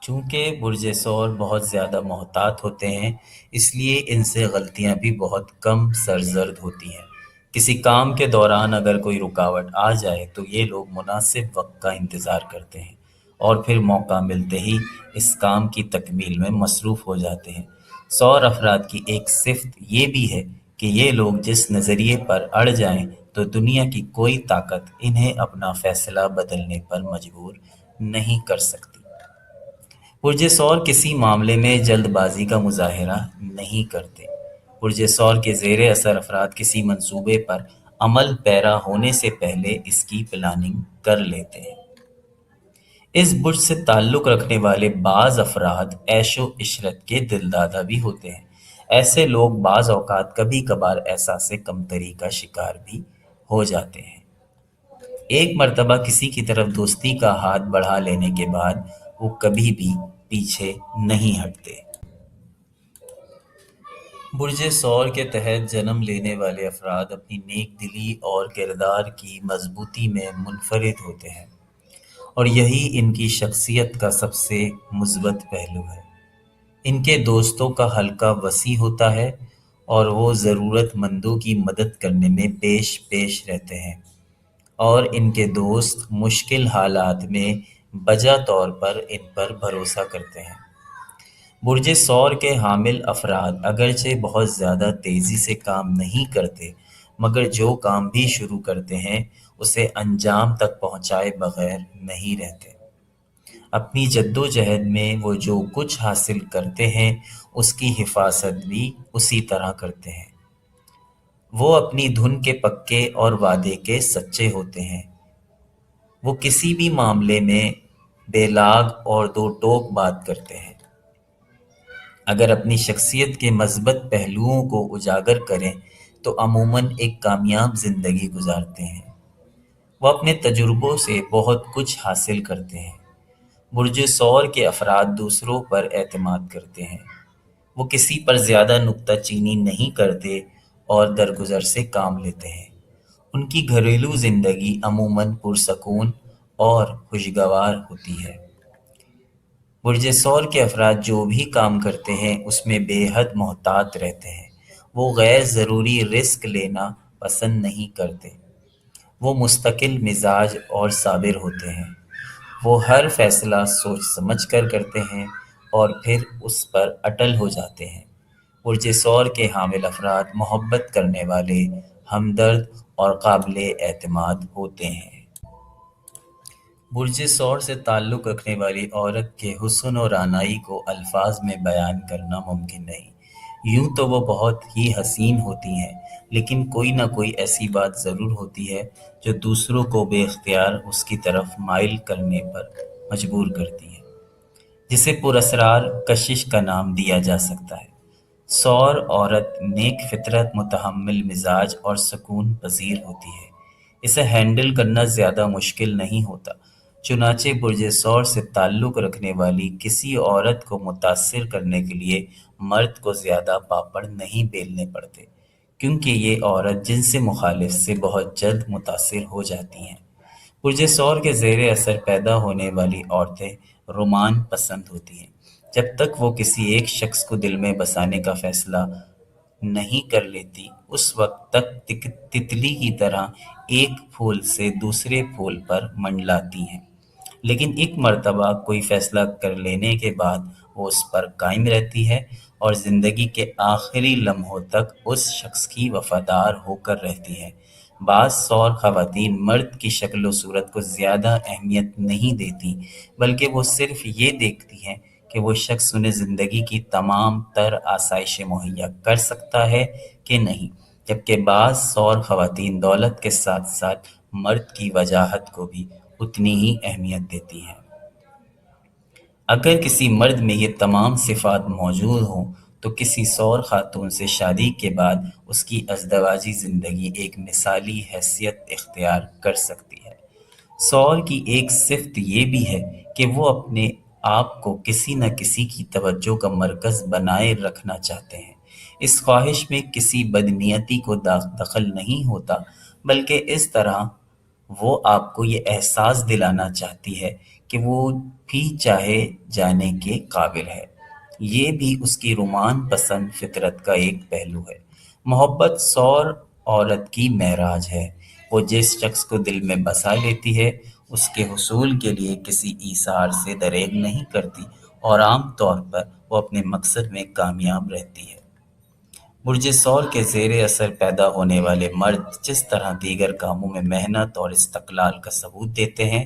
چونکہ برج ثور بہت زیادہ محتاط ہوتے ہیں، اس لیے ان سے غلطیاں بھی بہت کم سرزد ہوتی ہیں۔ کسی کام کے دوران اگر کوئی رکاوٹ آ جائے تو یہ لوگ مناسب وقت کا انتظار کرتے ہیں اور پھر موقع ملتے ہی اس کام کی تکمیل میں مصروف ہو جاتے ہیں۔ سور افراد کی ایک صفت یہ بھی ہے کہ یہ لوگ جس نظریے پر اڑ جائیں تو دنیا کی کوئی طاقت انہیں اپنا فیصلہ بدلنے پر مجبور نہیں کر سکتی۔ برج ثور کسی معاملے میں جلد بازی کا مظاہرہ نہیں کرتے۔ برج ثور کے زیر اثر افراد کسی منصوبے پر عمل پیرا ہونے سے پہلے اس کی پلاننگ کر لیتے ہیں۔ اس برج سے تعلق رکھنے والے بعض افراد عیش و عشرت کے دلدادہ بھی ہوتے ہیں۔ ایسے لوگ بعض اوقات کبھی کبھار احساس کمتری کا شکار بھی ہو جاتے ہیں۔ ایک مرتبہ کسی کی طرف دوستی کا ہاتھ بڑھا لینے کے بعد وہ کبھی بھی پیچھے نہیں ہٹتے۔ برج ثور کے تحت جنم لینے والے افراد اپنی نیک دلی اور کردار کی مضبوطی میں منفرد ہوتے ہیں، اور یہی ان کی شخصیت کا سب سے مثبت پہلو ہے۔ ان کے دوستوں کا حلقہ وسیع ہوتا ہے اور وہ ضرورت مندوں کی مدد کرنے میں پیش رہتے ہیں، اور ان کے دوست مشکل حالات میں بجا طور پر ان پر بھروسہ کرتے ہیں۔ برج ثور کے حامل افراد اگرچہ بہت زیادہ تیزی سے کام نہیں کرتے، مگر جو کام بھی شروع کرتے ہیں اسے انجام تک پہنچائے بغیر نہیں رہتے۔ اپنی جدوجہد میں وہ جو کچھ حاصل کرتے ہیں اس کی حفاظت بھی اسی طرح کرتے ہیں۔ وہ اپنی دھن کے پکے اور وعدے کے سچے ہوتے ہیں۔ وہ کسی بھی معاملے میں بے لاگ اور دو ٹوک بات کرتے ہیں۔ اگر اپنی شخصیت کے مثبت پہلوؤں کو اجاگر کریں تو عموماً ایک کامیاب زندگی گزارتے ہیں۔ وہ اپنے تجربوں سے بہت کچھ حاصل کرتے ہیں۔ برج ثور کے افراد دوسروں پر اعتماد کرتے ہیں۔ وہ کسی پر زیادہ نکتہ چینی نہیں کرتے اور درگزر سے کام لیتے ہیں۔ ان کی گھریلو زندگی عموماً پرسکون اور خوشگوار ہوتی ہے۔ برج ثور کے افراد جو بھی کام کرتے ہیں اس میں بے حد محتاط رہتے ہیں۔ وہ غیر ضروری رسک لینا پسند نہیں کرتے۔ وہ مستقل مزاج اور صابر ہوتے ہیں۔ وہ ہر فیصلہ سوچ سمجھ کر کرتے ہیں اور پھر اس پر اٹل ہو جاتے ہیں۔ برج ثور کے حامل افراد محبت کرنے والے، ہمدرد اور قابل اعتماد ہوتے ہیں۔ برج ثور سے تعلق رکھنے والی عورت کے حسن و رعنائی کو الفاظ میں بیان کرنا ممکن نہیں۔ یوں تو وہ بہت ہی حسین ہوتی ہیں، لیکن کوئی نہ کوئی ایسی بات ضرور ہوتی ہے جو دوسروں کو بے اختیار اس کی طرف مائل کرنے پر مجبور کرتی ہے، جسے پراسرار کشش کا نام دیا جا سکتا ہے۔ ثور عورت نیک فطرت، متحمل مزاج اور سکون پذیر ہوتی ہے۔ اسے ہینڈل کرنا زیادہ مشکل نہیں ہوتا۔ چنانچہ برج ثور سے تعلق رکھنے والی کسی عورت کو متاثر کرنے کے لیے مرد کو زیادہ پاپڑ نہیں بیلنے پڑتے، کیونکہ یہ عورت جنس مخالف سے بہت جلد متاثر ہو جاتی ہیں۔ برج ثور کے زیر اثر پیدا ہونے والی عورتیں رومان پسند ہوتی ہیں۔ جب تک وہ کسی ایک شخص کو دل میں بسانے کا فیصلہ نہیں کر لیتی، اس وقت تک تتلی کی طرح ایک پھول سے دوسرے پھول پر منڈلاتی ہیں، لیکن ایک مرتبہ کوئی فیصلہ کر لینے کے بعد وہ اس پر قائم رہتی ہے اور زندگی کے آخری لمحوں تک اس شخص کی وفادار ہو کر رہتی ہے۔ بعض ثور خواتین مرد کی شکل و صورت کو زیادہ اہمیت نہیں دیتی، بلکہ وہ صرف یہ دیکھتی ہیں کہ وہ شخص انہیں زندگی کی تمام تر آسائشیں مہیا کر سکتا ہے کہ نہیں، جبکہ بعض ثور خواتین دولت کے ساتھ ساتھ مرد کی وجاہت کو بھی اتنی ہی اہمیت دیتی ہیں۔ اگر کسی مرد میں یہ تمام صفات موجود ہوں تو کسی ثور خاتون سے شادی کے بعد اس کی ازدواجی زندگی ایک مثالی حیثیت اختیار کر سکتی ہے۔ ثور کی ایک صفت یہ بھی ہے کہ وہ اپنے آپ کو کسی نہ کسی کی توجہ کا مرکز بنائے رکھنا چاہتے ہیں۔ اس خواہش میں کسی بدنیتی کو دخل نہیں ہوتا، بلکہ اس طرح وہ آپ کو یہ احساس دلانا چاہتی ہے کہ وہ بھی چاہے جانے کے قابل ہے۔ یہ بھی اس کی رومان پسند فطرت کا ایک پہلو ہے۔ محبت سور عورت کی معراج ہے۔ وہ جس شخص کو دل میں بسا لیتی ہے، اس کے حصول کے لیے کسی ایثار سے دریغ نہیں کرتی اور عام طور پر وہ اپنے مقصد میں کامیاب رہتی ہے۔ برج ثور کے زیر اثر پیدا ہونے والے مرد جس طرح دیگر کاموں میں محنت اور استقلال کا ثبوت دیتے ہیں،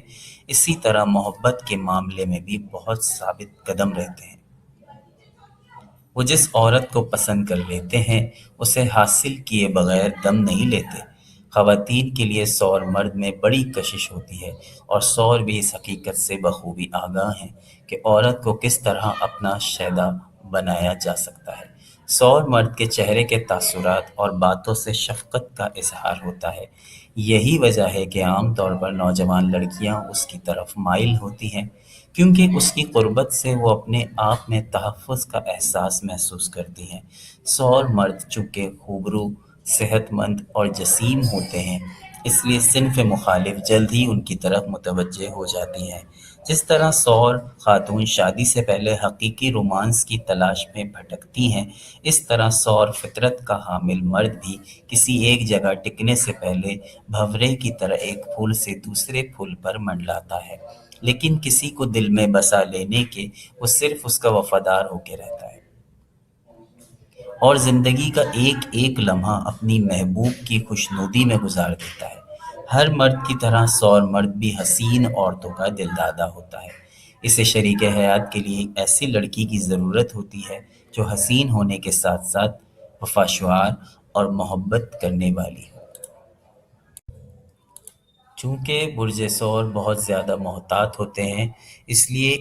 اسی طرح محبت کے معاملے میں بھی بہت ثابت قدم رہتے ہیں۔ وہ جس عورت کو پسند کر لیتے ہیں، اسے حاصل کیے بغیر دم نہیں لیتے۔ خواتین کے لیے سور مرد میں بڑی کشش ہوتی ہے، اور سور بھی اس حقیقت سے بخوبی آگاہ ہیں کہ عورت کو کس طرح اپنا شیدا بنایا جا سکتا ہے۔ سور مرد کے چہرے کے تاثرات اور باتوں سے شفقت کا اظہار ہوتا ہے۔ یہی وجہ ہے کہ عام طور پر نوجوان لڑکیاں اس کی طرف مائل ہوتی ہیں، کیونکہ اس کی قربت سے وہ اپنے آپ میں تحفظ کا احساس محسوس کرتی ہیں۔ سور مرد چونکہ خوبرو، صحت مند اور جسیم ہوتے ہیں، اس لیے صنف مخالف جلد ہی ان کی طرف متوجہ ہو جاتی ہیں۔ جس طرح سور خاتون شادی سے پہلے حقیقی رومانس کی تلاش میں بھٹکتی ہیں، اس طرح سور فطرت کا حامل مرد بھی کسی ایک جگہ ٹکنے سے پہلے بھنورے کی طرح ایک پھول سے دوسرے پھول پر منڈلاتا ہے، لیکن کسی کو دل میں بسا لینے کے وہ صرف اس کا وفادار ہو کے رہتا ہے، اور زندگی کا ایک ایک لمحہ اپنی محبوب کی خوشنودی میں گزار دیتا ہے۔ ہر مرد کی طرح سور مرد بھی حسین عورتوں کا دلدادہ ہوتا ہے۔ اسے شریک حیات کے لیے ایک ایسی لڑکی کی ضرورت ہوتی ہے جو حسین ہونے کے ساتھ ساتھ وفاشوار اور محبت کرنے والی ہو۔ چونکہ برج ثور بہت زیادہ محتاط ہوتے ہیں، اس لیے